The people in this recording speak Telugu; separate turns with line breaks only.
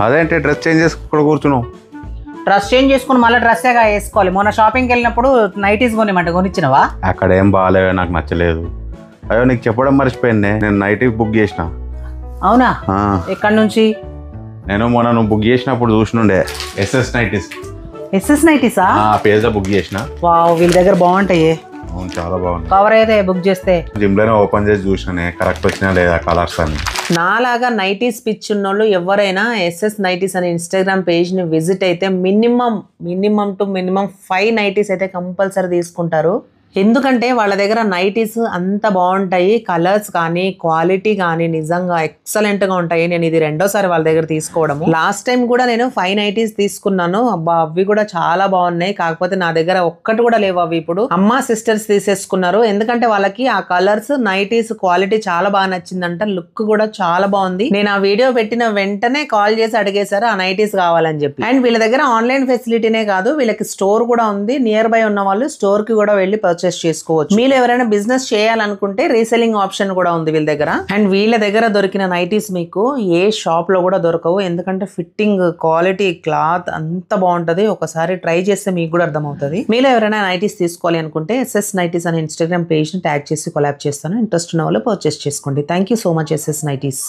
అదేంటి డ్రెస్ చేంజ్ చేసి ఇక్కడ కూర్చున్నావు?
డ్రెస్ చేంజ్ చేసుకుని మళ్ళీ డ్రెస్సేగా వేసుకోవాలి. మొన్న షాపింగ్కి వెళ్ళినప్పుడు నైటీస్ కొనిచ్చినవా?
అక్కడ ఏం బాగాలేదు, నాకు నచ్చలేదు. అయ్యో నీకు చెప్పడం మర్చిపోయింది, నేను నైటీ బుక్ చేసిన.
అవునా? ఎక్కడి నుంచి?
నేను మొన్న నువ్వు బుక్ చేసినప్పుడు చూసినుండే ఎస్ఎస్ నైటీస్.
ఎస్ఎస్ నైటీసా?
పేజ్ బుక్ చేసిన.
వావ్, వీళ్ళ దగ్గర బాగుంటాయి.
అవును, చాలా బాగుంది.
కవర్ అయితే బుక్ చేస్తే
జిమ్ లోనే ఓపెన్ చేసి చూసినానే, కరెక్ట్ వచ్చినా లేదా కలర్స్ అని.
నాలాగా నైటీస్ పిచ్ ఉన్నోళ్ళు ఎవరైనా ఎస్ఎస్ నైటీస్ అనే ఇన్స్టాగ్రామ్ పేజ్ని విజిట్ అయితే మినిమం 5 నైటీస్ అయితే కంపల్సరీ తీసుకుంటారు. ఎందుకంటే వాళ్ళ దగ్గర నైటీస్ అంత బాగుంటాయి, కలర్స్ కానీ క్వాలిటీ కానీ నిజంగా ఎక్సలెంట్గా ఉంటాయి. నేను ఇది రెండోసారి వాళ్ళ దగ్గర తీసుకోవడము. లాస్ట్ టైం కూడా నేను 5 నైటీస్ తీసుకున్నాను. అబ్బా, అవి కూడా చాలా బాగున్నాయి. కాకపోతే నా దగ్గర ఒక్కటి కూడా లేవు అవి. ఇప్పుడు అమ్మ సిస్టర్స్ తీసేసుకున్నారు, ఎందుకంటే వాళ్ళకి ఆ కలర్స్ నైటీస్ క్వాలిటీ చాలా బాగా నచ్చిందంట. లుక్ కూడా చాలా బాగుంది. నేను ఆ వీడియో పెట్టిన వెంటనే కాల్ చేసి అడిగేశారు ఆ నైటీస్ కావాలని చెప్పి. అండ్ వీళ్ళ దగ్గర ఆన్లైన్ ఫెసిలిటీనే కాదు, వీళ్ళకి స్టోర్ కూడా ఉంది. నియర్ బై ఉన్న వాళ్ళు స్టోర్ కి కూడా వెళ్ళి పర్చేస్ చేసుకోవచ్చు. మీరు ఎవరైనా బిజినెస్ చేయాలనుకుంటే రీసెల్లింగ్ ఆప్షన్ కూడా ఉంది వీళ్ళ దగ్గర. అండ్ వీళ్ళ దగ్గర దొరికిన నైటీస్ మీకు ఏ షాప్ లో కూడా దొరకవు, ఎందుకంటే ఫిట్టింగ్, క్వాలిటీ, క్లాత్ అంత బాగుంటది. ఒకసారి ట్రై చేస్తే మీకు కూడా అర్థమవుతుంది. మీరు ఎవరైనా నైటీస్ తీసుకోవాలి అనుకుంటే ఎస్ఎస్ నైటీస్ అనే ఇన్స్టాగ్రామ్ పేజ్ ని ట్యాగ్ చేసి కొలాబ్ చేస్తాను. ఇంట్రెస్ట్ ఉన్న వాళ్ళు పర్చేస్ చేసుకోండి. Thank you so much SS nighties.